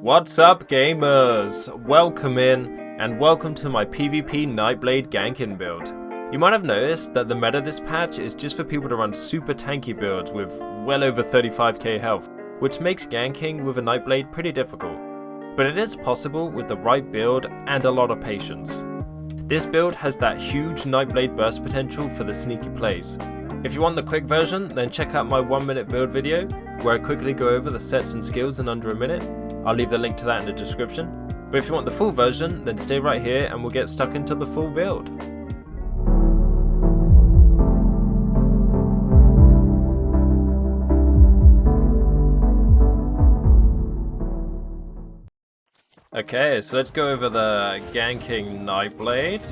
What's up, gamers? Welcome in, and welcome to my PvP Nightblade Ganking build. You might have noticed that the meta this patch is just for people to run super tanky builds with well over 35k health, which makes ganking with a Nightblade pretty difficult. But it is possible with the right build and a lot of patience. This build has that huge Nightblade burst potential for the sneaky plays. If you want the quick version, then check out my 1-minute build video, where I quickly go over the sets and skills in under a minute. I'll leave the link to that in the description. But if you want the full version, then stay right here and we'll get stuck into the full build. Okay, so let's go over the ganking Nightblade.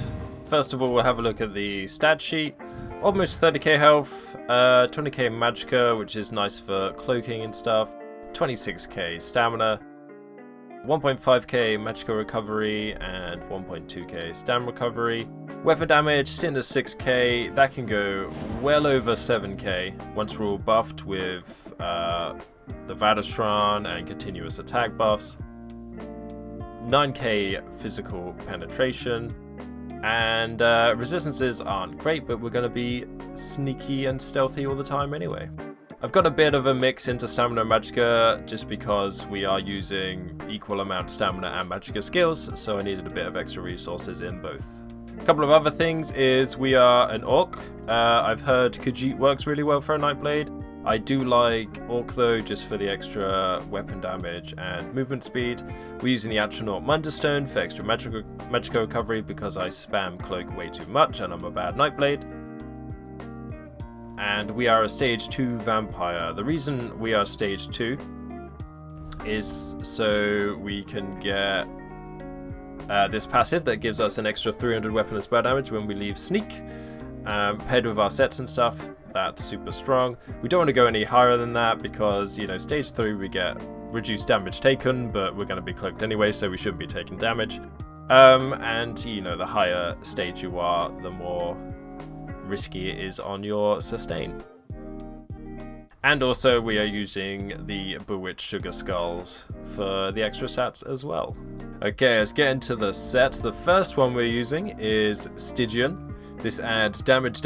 First of all, we'll have a look at the stat sheet. Almost 30k health, 20k magicka, which is nice for cloaking and stuff, 26k stamina, 1.5k magicka recovery, and 1.2k stamina recovery. Weapon damage sitting at 6k, that can go well over 7k once we're all buffed with the Vadastron and continuous attack buffs. 9k physical penetration. And resistances aren't great, but we're going to be sneaky and stealthy all the time anyway. I've got a bit of a mix into stamina and magicka just because we are using equal amount stamina and magicka skills, so I needed a bit of extra resources in both. A couple of other things is we are an orc. I've heard Khajiit works really well for a Nightblade. I do like Orc though, just for the extra weapon damage and movement speed. We're using the Astronaut Munderstone for extra magicka recovery because I spam cloak way too much and I'm a bad Nightblade. And we are a stage 2 vampire. The reason we are stage 2 is so we can get this passive that gives us an extra 300 weapon and spell damage when we leave sneak. Paired with our sets and stuff, that's super strong. We don't want to go any higher than that because, you know, stage 3 we get reduced damage taken, but we're going to be cloaked anyway, so we shouldn't be taking damage. And, you know, the higher stage you are, the more risky it is on your sustain. And also we are using the Bewitched Sugar Skulls for the extra stats as well. Okay, let's get into the sets. The first one we're using is Stygian. This adds damage,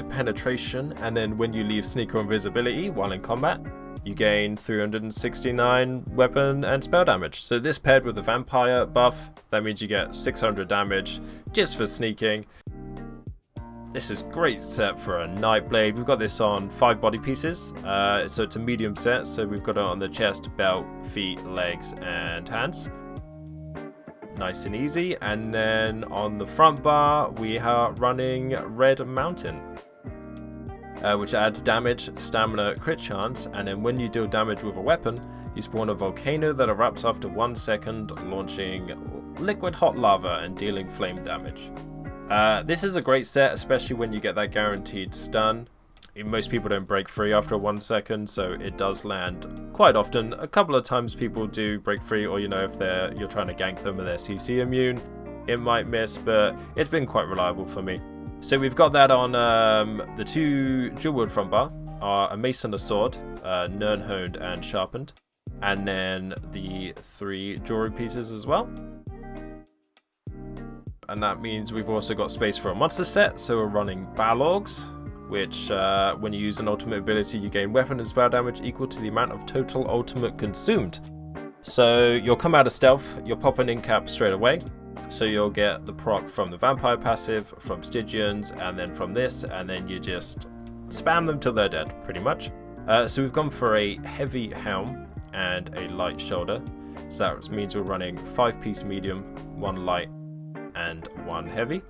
penetration, and then when you leave sneak or invisibility while in combat, you gain 369 weapon and spell damage. So this paired with the vampire buff, that means you get 600 damage just for sneaking. This is a great set for a Nightblade. We've got this on 5 body pieces, so it's a medium set, so we've got it on the chest, belt, feet, legs, and hands. Nice and easy. And then on the front bar we are running Red Mountain, which adds damage, stamina, crit chance, and then when you deal damage with a weapon, you spawn a volcano that erupts after 1 second, launching liquid hot lava and dealing flame damage. This is a great set, especially when you get that guaranteed stun. Most people don't break free after 1 second, so it does land quite often. A couple of times people do break free, or, you know, if you're trying to gank them and they're CC immune, it might miss, but it's been quite reliable for me. So we've got that on the 2 dual wield front bar, a mace and a sword, Nirnhoned and sharpened, and then the 3 jewelry pieces as well. And that means we've also got space for a monster set, so we're running Balorgs, which when you use an ultimate ability you gain weapon and spell damage equal to the amount of total ultimate consumed. So you'll come out of stealth, you'll pop an in-cap straight away, so you'll get the proc from the vampire passive, from Stygians, and then from this, and then you just spam them till they're dead, pretty much. So we've gone for a heavy helm and a light shoulder, so that means we're running 5-piece medium, 1 light, and 1 heavy.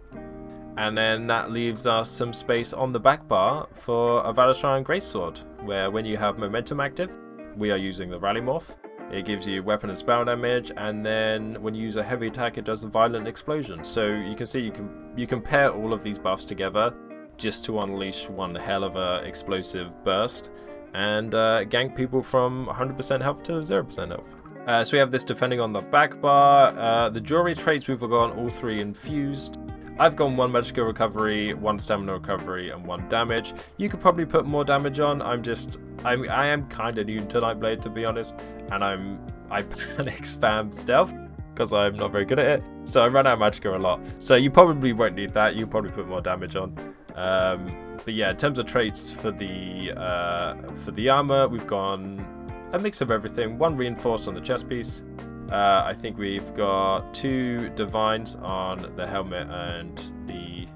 And then that leaves us some space on the back bar for a Vadastron Greatsword, where when you have momentum active, we are using the Rally Morph. It gives you weapon and spell damage, and then when you use a heavy attack, it does a violent explosion. So you can see you can pair all of these buffs together just to unleash one hell of a explosive burst and gank people from 100% health to 0% health. So we have this defending on the back bar. The jewelry traits, we've got all 3 infused. I've gone 1 magicka recovery, 1 stamina recovery, and 1 damage. You could probably put more damage on. I am kind of new to Nightblade, to be honest, and I'm I panic spam stealth because I'm not very good at it. So I run out of magicka a lot. So you probably won't need that. You probably put more damage on. But yeah, in terms of traits for the armor, we've gone a mix of everything. 1 reinforced on the chest piece. I think we've got 2 divines on the helmet and the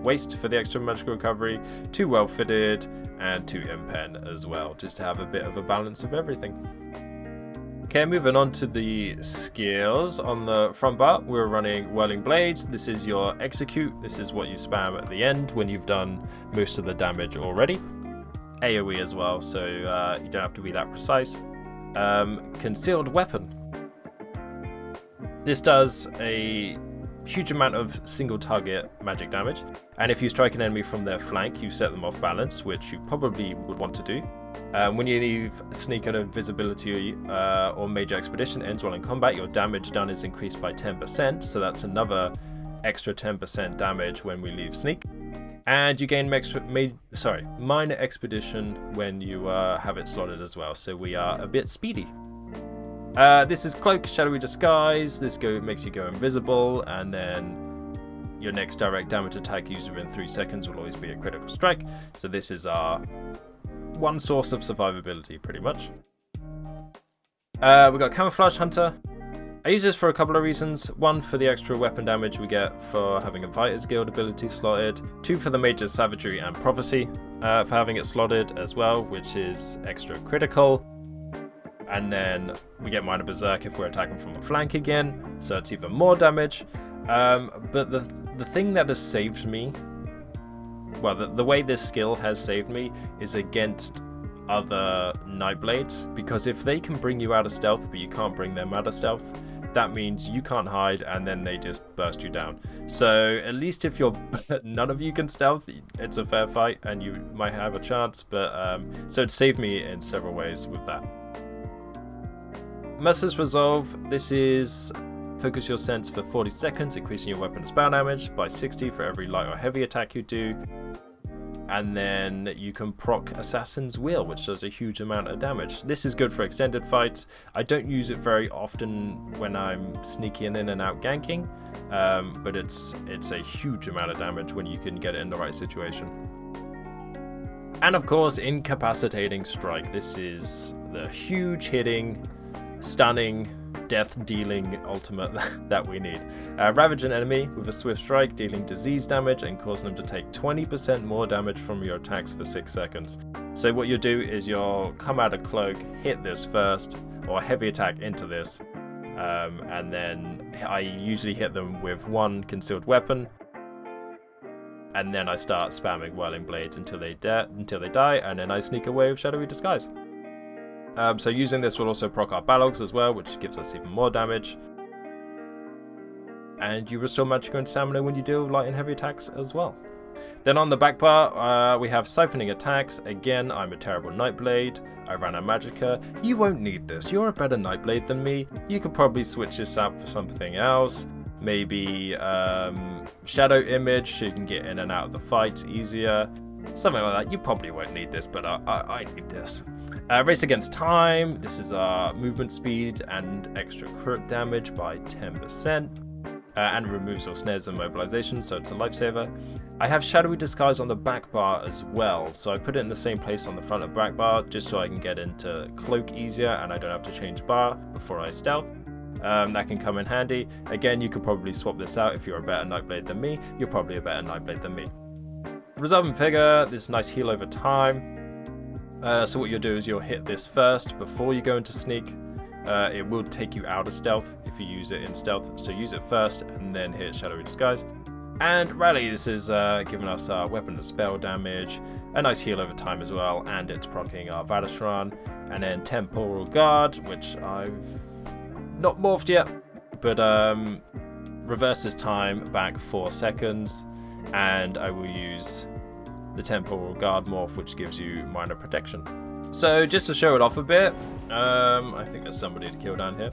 waist for the extra magical recovery, 2 well fitted, and 2 impen as well, just to have a bit of a balance of everything. Okay, moving on to the skills. On the front bar, we're running Whirling Blades. This is your execute. This is what you spam at the end when you've done most of the damage already. AoE as well, so you don't have to be that precise. Concealed Weapon. This does a huge amount of single target magic damage, and if you strike an enemy from their flank, you set them off balance, which you probably would want to do. When you leave sneak and invisibility or major expedition ends while in combat, your damage done is increased by 10%, so that's another extra 10% damage when we leave sneak. And you gain minor expedition when you have it slotted as well, so we are a bit speedy. This is Cloak, Shadowy Disguise. This makes you go invisible, and then your next direct damage attack used within 3 seconds will always be a critical strike. So this is our one source of survivability, pretty much. We've got Camouflage Hunter. I use this for a couple of reasons. 1, for the extra weapon damage we get for having a Fighters Guild ability slotted. 2, for the Major Savagery and Prophecy for having it slotted as well, which is extra critical. And then we get Minor Berserk if we're attacking from a flank again, so it's even more damage. But the thing that has saved me, well, the way this skill has saved me is against other Nightblades, because if they can bring you out of stealth but you can't bring them out of stealth, that means you can't hide and then they just burst you down. So at least if none of you can stealth, it's a fair fight and you might have a chance. But so it saved me in several ways with that. Merciless Resolve. This is focus your sense for 40 seconds, increasing your weapon spell damage by 60 for every light or heavy attack you do. And then you can proc Assassin's Wheel, which does a huge amount of damage. This is good for extended fights. I don't use it very often when I'm sneaking in and out ganking, but it's a huge amount of damage when you can get it in the right situation. And of course, Incapacitating Strike. This is the huge hitting, stunning, death-dealing ultimate that we need. Ravage an enemy with a swift strike, dealing disease damage and causing them to take 20% more damage from your attacks for 6 seconds. So what you'll do is you'll come out of Cloak, hit this first, or heavy attack into this, and then I usually hit them with 1 concealed weapon, and then I start spamming Whirling Blades until they die, and then I sneak away with Shadowy Disguise. So using this will also proc our Ballogs as well, which gives us even more damage. And you restore magic and stamina when you deal light and heavy attacks as well. Then on the back bar, we have Siphoning Attacks. Again, I'm a terrible Nightblade. I ran a magicka. You won't need this. You're a better Nightblade than me. You could probably switch this out for something else. Maybe Shadow Image, so you can get in and out of the fights easier. Something like that. You probably won't need this, but I need this. Race Against Time. This is our movement speed and extra crit damage by 10%. And removes all snares and mobilization, so it's a lifesaver. I have Shadowy Disguise on the back bar as well, so I put it in the same place on the front of the back bar just so I can get into Cloak easier and I don't have to change bar before I stealth. That can come in handy. Again, you could probably swap this out if you're a better Nightblade than me. You're probably a better Nightblade than me. Resolving Figure. This nice heal over time. So what you'll do is you'll hit this first before you go into sneak. It will take you out of stealth if you use it in stealth, so use it first and then hit Shadowy Disguise. And Rally, this is giving us our weapon and spell damage, a nice heal over time as well, and it's proccing our Vadashran. And then Temporal Guard, which I've not morphed yet, but reverses time back 4 seconds, and I will use the Temporal Guard morph, which gives you minor protection. So just to show it off a bit, I think there's somebody to kill down here.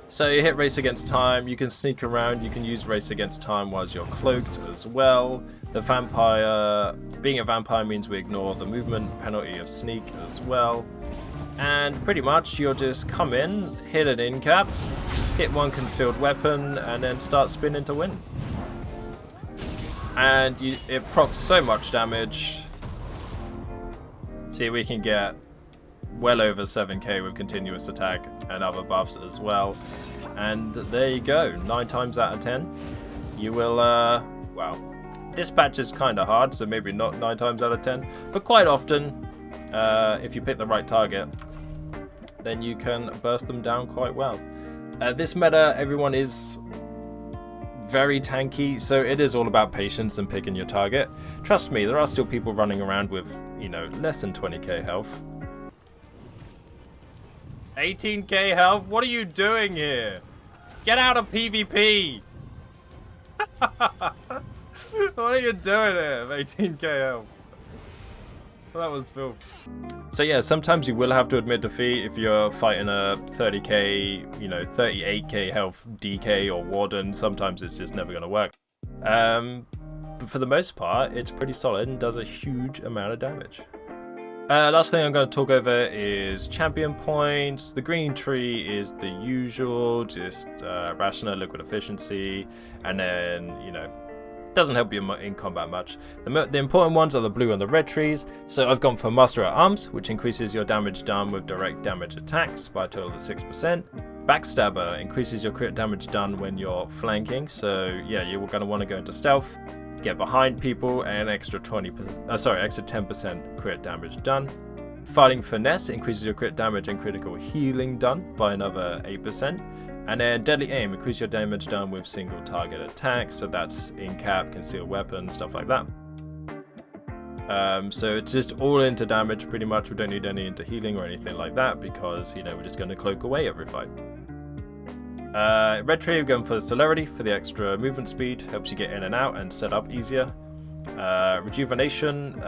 So you hit Race Against Time, you can sneak around, you can use Race Against Time whilst you're cloaked as well. The vampire, being a vampire means we ignore the movement penalty of sneak as well. And pretty much you'll just come in, hit an in cap, hit one concealed weapon, and then start spinning to win. And it procs so much damage. See, we can get well over 7k with continuous attack and other buffs as well. And there you go, 9 times out of 10. You will, well, this patch is kind of hard, so maybe not 9 times out of 10. But quite often, if you pick the right target, then you can burst them down quite well. This meta, everyone is very tanky, so it is all about patience and picking your target. Trust me, there are still people running around with, you know, less than 20k health. 18k health? What are you doing here? Get out of PvP! What are you doing here with 18k health? That was filth. So yeah, sometimes you will have to admit defeat if you're fighting a 30k, you know, 38k health DK or Warden. Sometimes it's just never going to work. But for the most part, it's pretty solid and does a huge amount of damage. Last thing I'm going to talk over is champion points. The green tree is the usual, just rational liquid efficiency, and then, you know, doesn't help you in combat much. The important ones are the blue and the red trees. So I've gone for Master at Arms, which increases your damage done with direct damage attacks by a total of 6%. Backstabber increases your crit damage done when you're flanking. So yeah, you're going to want to go into stealth, get behind people, and extra 10% crit damage done. Fighting Finesse increases your crit damage and critical healing done by another 8%. And then Deadly Aim, increase your damage done with single target attacks, so that's in cap, concealed weapon, stuff like that. So it's just all into damage pretty much. We don't need any into healing or anything like that because, you know, we're just going to cloak away every fight. Red tree, we're going for Celerity for the extra movement speed, helps you get in and out and set up easier. Rejuvenation,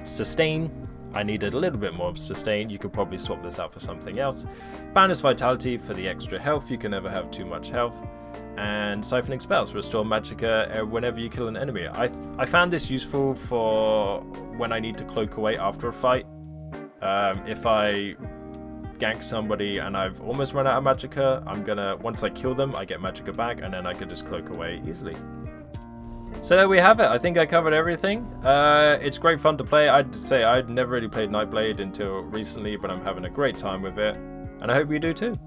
Sustain. I needed a little bit more sustain. You could probably swap this out for something else. Boundless Vitality for the extra health. You can never have too much health. And Siphoning Spells. Restore Magicka whenever you kill an enemy. I found this useful for when I need to cloak away after a fight. If I gank somebody and I've almost run out of Magicka, I'm gonna, once I kill them, I get Magicka back and then I can just cloak away easily. So there we have it. I think I covered everything. It's great fun to play. I'd say I'd never really played Nightblade until recently, but I'm having a great time with it, and I hope you do too.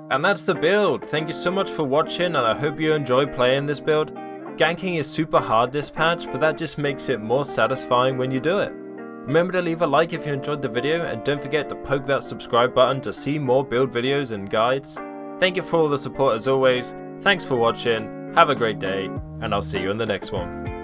And that's the build. Thank you so much for watching, and I hope you enjoy playing this build. Ganking is super hard this patch, but that just makes it more satisfying when you do it. Remember to leave a like if you enjoyed the video, and don't forget to poke that subscribe button to see more build videos and guides. Thank you for all the support as always. Thanks for watching. Have a great day, and I'll see you in the next one.